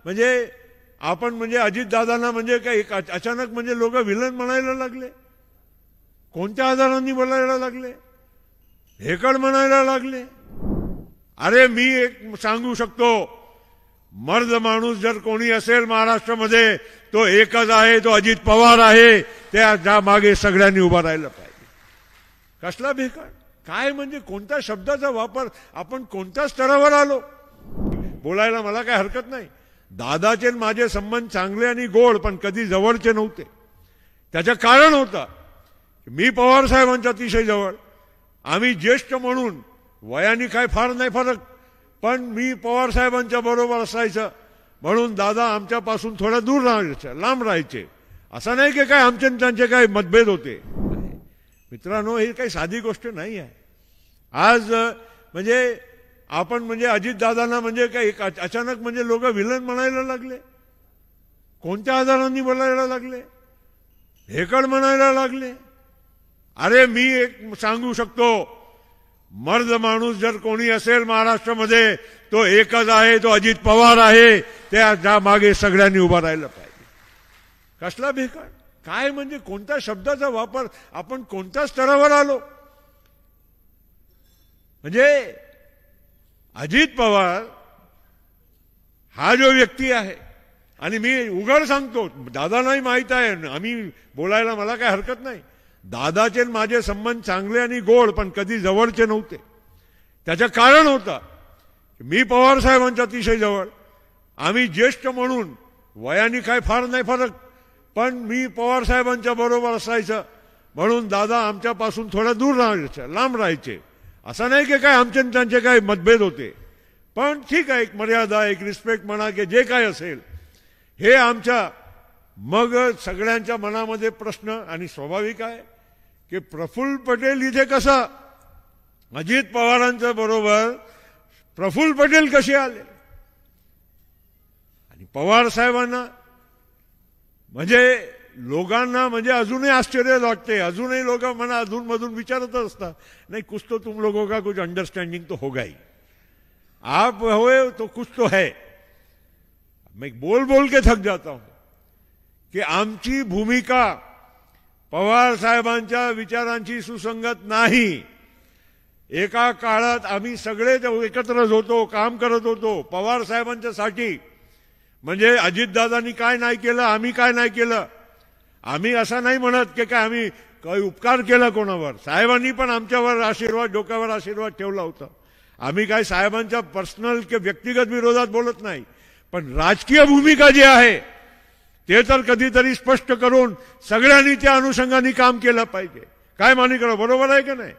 म्हणजे आपण म्हणजे अजितदादांना म्हणजे काय अचानक म्हणजे लोक विलन म्हणायला लागले, कोणत्या आधारांनी बोलायला लागले, हेकड म्हणायला लागले. अरे मी एक सांगू शकतो, मर्द माणूस जर कोणी असेल महाराष्ट्रामध्ये तो एकच आहे, तो अजित पवार आहे. त्या मागे सगळ्यांनी उभा राहिलं पाहिजे. कसला भेकड काय म्हणजे कोणत्या शब्दाचा वापर, आपण कोणत्या स्तरावर आलो बोलायला. मला काय हरकत नाही. दादाचे माझे संबंध चांगले आणि गोड, पण कधी जवळचे नव्हते. त्याचं कारण होतं मी पवार साहेबांच्या अतिशय जवळ, आम्ही ज्येष्ठ म्हणून वयाने काय फार नाही फरक, पण मी पवार साहेबांच्या बरोबर असायचं म्हणून दादा आमच्यापासून थोडं दूर राहायचे, लांब राहायचे. असं नाही की काय आमचे त्यांचे काय मतभेद होते. मित्रांनो, ही काही साधी गोष्ट नाही आहे. आज म्हणजे आपण म्हणजे अजितदादांना म्हणजे काय अचानक म्हणजे लोक विलन म्हणायला लागले, कोणत्या आधारांनी बोलायला लागले, हेकड म्हणायला लागले. अरे मी एक सांगू शकतो, मर्द माणूस जर कोणी असेल महाराष्ट्रामध्ये तो एकच आहे, तो अजित पवार आहे. त्या मागे सगळ्यांनी उभा राहिलं पाहिजे. कसला भेकड काय म्हणजे कोणत्या शब्दाचा वापर, आपण कोणत्या स्तरावर आलो. म्हणजे अजित पवार हा जो व्यक्ती आहे, आणि मी उघड सांगतो, दादांनाही माहित आहे, आम्ही बोलायला मला काय हरकत नाही. दादाचे माझे संबंध चांगले आणि गोड, पण कधी जवळचे नव्हते. त्याचं कारण होतं मी पवार साहेबांच्या अतिशय जवळ, आम्ही ज्येष्ठ म्हणून वयाने काय फार नाही फरक, पण मी पवार साहेबांच्या बरोबर असायचं म्हणून दादा आमच्यापासून थोडं दूर राहायचे, लांब राहायचे. असं नाही की काय आमचे त्यांचे काय मतभेद होते, पण ठीक आहे, एक मर्यादा, एक रिस्पेक्ट म्हणा की जे काय असेल हे आमच्या. मग सगळ्यांच्या मनामध्ये प्रश्न, आणि स्वाभाविक आहे की प्रफुल्ल पटेल इथे कसा, अजित पवारांच्या बरोबर प्रफुल्ल पटेल कसे आले. आणि पवार साहेबांना म्हणजे लोकांना म्हणजे अजूनही आश्चर्य वाटते. अजूनही लोक मला अधूनमधून विचारत असतात, नाही कुछ तो तुम लोगों का कुछ अंडरस्टँडिंग तो होगा ही, आप होए तो कुछ तो है. मैं बोल बोल के थक जाता हूं की आमची भूमिका पवार साहेबांच्या विचारांची सुसंगत नाही. एका काळात आम्ही सगळे एकत्रच होतो, काम करत होतो पवार साहेबांच्यासाठी. म्हणजे अजितदादांनी काय नाही केलं, आम्ही काय नाही केलं. आम्ही असं नाही म्हणत की काय आम्ही काही उपकार केला कोणावर. साहेबांनी पण आमच्यावर आशीर्वाद, डोक्यावर आशीर्वाद ठेवला होता. आम्ही काय साहेबांच्या पर्सनल किंवा व्यक्तिगत विरोधात बोलत नाही, पण राजकीय भूमिका जी आहे ते तर कधीतरी स्पष्ट करून सगळ्यांनी त्या अनुषंगाने काम केलं पाहिजे. काय मानी करा, बरोबर आहे का नाही.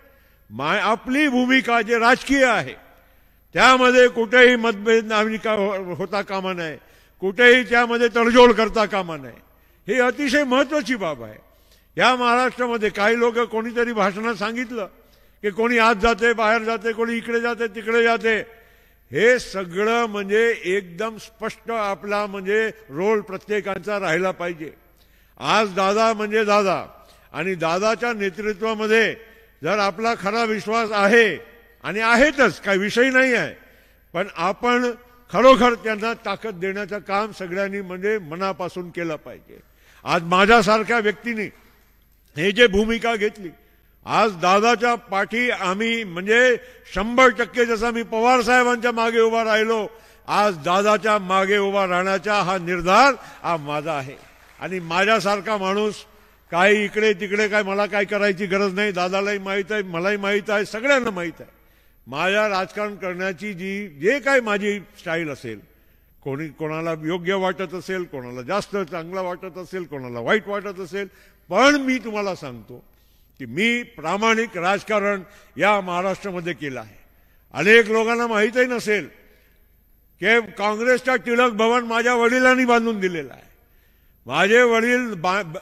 आपली भूमिका जे राजकीय आहे त्यामध्ये कुठेही मतभेद होता कामा नये, कुठेही त्यामध्ये तडजोड करता कामा नये. ही अतिशय महत्वाची बाब आहे. या महाराष्ट्रामध्ये काही लोक कोणीतरी भाषणात सांगितलं की कोणी आत जाते, बाहेर जाते, कोणी इकडे जाते, तिकडे जाते. हे सगळं म्हणजे एकदम स्पष्ट आपला म्हणजे रोल प्रत्येकाचा राहिला पाहिजे. आज दादा म्हणजे दादा, आणि दादाच्या नेतृत्वामध्ये जर आपला खरा विश्वास आहे, आणि आहेतच, काही विषय नाही आहे, पण आपण खरोखर त्यांना ताकद देण्याचं काम सगळ्यांनी म्हणजे मनापासून केलं पाहिजे. आज माझ्यासारख्या व्यक्तीने हे जे भूमिका घेतली, आज दादाच्या पाठी आम्ही म्हणजे 100% जसा मी पवार साहेबांच्या मागे उभा राहिलो, आज दादाच्या मागे उभा राहण्याचा हा निर्धार हा माझा आहे. आणि माझ्यासारखा माणूस काही इकडे तिकडे काय मला काय करायची गरज नाही. दादालाही माहीत आहे, मलाही माहीत आहे, सगळ्यांना माहीत आहे माझ्या राजकारण करण्याची जे काय माझी स्टाईल असेल. कोणाला योग्य वाटत असेल, कोणाला जास्त चांगला वाटत असेल, कोणाला वाईट वाटत असेल, पण मी तुम्हाला सांगतो की मी प्रामाणिक राजकारण या महाराष्ट्रामध्ये केलं आहे. अनेक लोकांना माहीतही नसेल की काँग्रेसचा टिळक भवन माझ्या वडिलांनी बांधून दिलेलं आहे. माझे वडील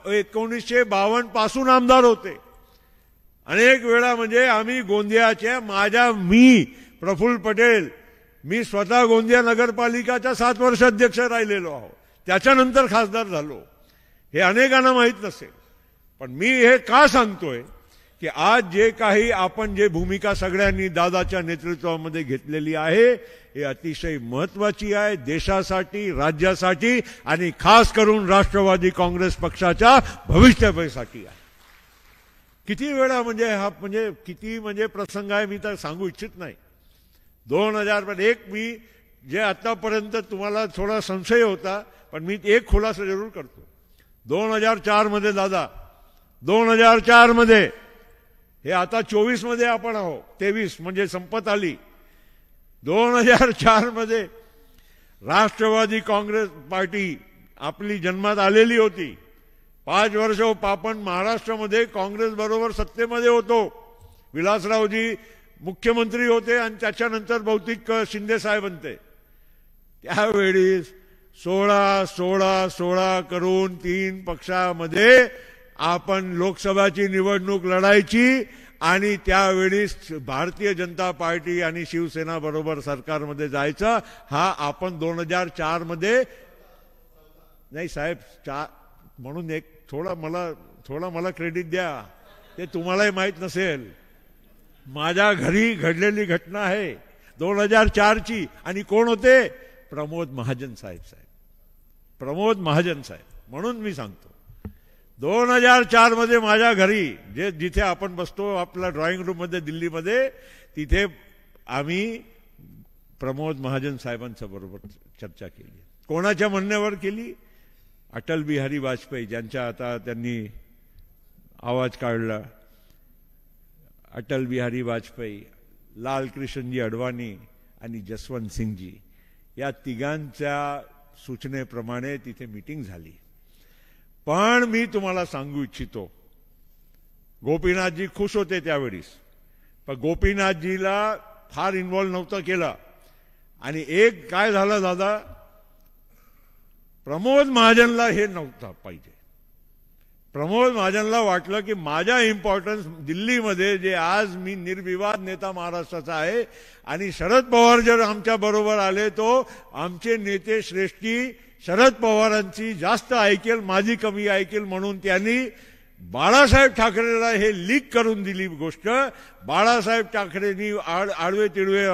1952 पासून आमदार होते. अनेक वेळा म्हणजे आम्ही गोंदियाच्या मी प्रफुल्ल पटेल, मी स्वतः गोंदिया नगरपालिकाच्या 7 वर्ष अध्यक्ष राहिलेलो आहोत. त्याच्यानंतर खासदार झालो. हे अनेकांना माहीत नसेल, पण मी हे का सांगतोय की आज जे काही आपण जे भूमिका सगळ्यांनी दादाच्या नेतृत्वामध्ये घेतलेली आहे, ही अतिशय महत्त्वाची आहे देशासाठी, राज्यासाठी आणि खास करून राष्ट्रवादी काँग्रेस पक्षाच्या भविष्यासाठी आहे. किती वेळा किती प्रसंग आहे मी तर सांगू इच्छित नाही. 2001 मी जे आतापर्यंत तुम्हाला थोडा संशय होता पण मी एक खुलासा जरूर करतो. 2004 मध्ये दादा, 2004 मध्ये, हे आता 24 मध्ये आपण आहोत, 23 म्हणजे संपत आली. 2004 मध्ये राष्ट्रवादी काँग्रेस पार्टी आपली जन्मात आलेली होती. 5 वर्ष आपण महाराष्ट्रामध्ये काँग्रेस बरोबर सत्तेमध्ये होतो. विलासरावजी मुख्यमंत्री होते आणि त्याच्यानंतर बहुतेक शिंदे साहेब बनते. त्यावेळी 16 करून 3 पक्षामध्ये आपण लोकसभाची निवडणूक लढायची आणि त्यावेळी भारतीय जनता पार्टी आणि शिवसेना बरोबर सरकारमध्ये जायचं. हा आपण 2004 मध्ये नाही साहेब, म्हणून एक थोडा मला क्रेडिट द्या, ते तुम्हालाही माहित नसेल. माझ्या घरी घडलेली घटना आहे 2004 ची. आणि कोण होते? प्रमोद महाजन साहेब. प्रमोद महाजन साहेब. म्हणून मी सांगतो 2004 मध्ये माझ्या घरी जिथे आपण बसतो आपल्या ड्रॉइंग रूम मध्ये दिल्लीमध्ये, तिथे आम्ही प्रमोद महाजन साहेबांच्या बरोबर चर्चा केली. कोणाच्या म्हणण्यावर केली? अटल बिहारी वाजपेयी, ज्यांच्या आता त्यांनी आवाज काढला. अटल बिहारी वाजपेयी, लालकृष्णजी अडवाणी आणि जसवंत सिंगजी, या तिघांच्या सूचनेप्रमाणे तिथे मीटिंग झाली. पण मी तुम्हाला सांगू इच्छितो, गोपीनाथजी खुश होते त्यावेळेस, पण गोपीनाथजीला फार इन्व्हॉल्व नव्हतं केलं. आणि एक काय झालं दादा, प्रमोद महाजनला हे नव्हतं पाहिजे. प्रमोद महाजनला वाटलं की माझ्या इम्पॉर्टन्स दिल्लीमध्ये, जे आज मी निर्विवाद नेता महाराष्ट्राचा आहे, आणि शरद पवार जर आमच्या बरोबर आले तो आमचे नेते श्रेष्ठी शरद पवारांची जास्त ऐकेल, माझी कमी ऐकेल, म्हणून त्यांनी बाळासाहेब ठाकरेला हे लीक करून दिली गोष्ट. बाळासाहेब ठाकरेंनी आडवे तिडवे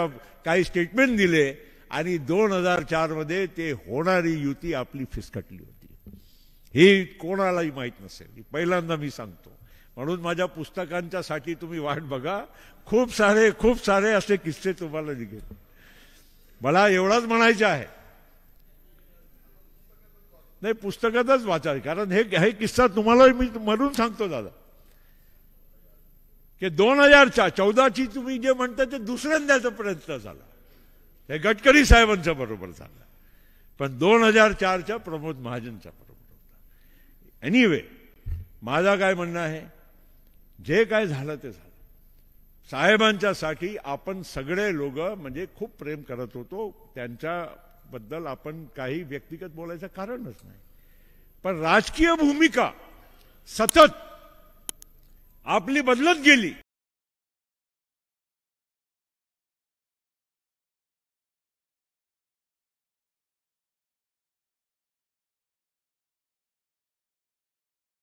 काही स्टेटमेंट दिले आणि 2004 मध्ये ते होणारी युती आपली फिसकटली होती. हे कोणालाही माहीत नसेल, पहिल्यांदा मी सांगतो. म्हणून माझ्या पुस्तकांच्या साठी तुम्ही वाट बघा. खूप सारे असे किस्से तुम्हाला निघेल. मला एवढाच म्हणायचं आहे, नाही पुस्तकातच वाचा, कारण हे किस्सा तुम्हाला मी म्हणून सांगतो दादा, की 2014ची तुम्ही जे म्हणता ते दुसऱ्यांदाचा प्रयत्न झाला, हे गडकरी साहेबांच्या बरोबर झाला, पण 2004च्या प्रमोद महाजनच्या बरोबर होता. एनिवे, माझा काय म्हणणं आहे, जे काय झालं ते झालं. साहेबांच्यासाठी आपण सगळे लोक खूप प्रेम करत होतो. त्यांच्याबद्दल आपण काही व्यक्तिगत बोलायचं कारणच नाही. पण राजकीय भूमिका सतत आपली बदलत गेली.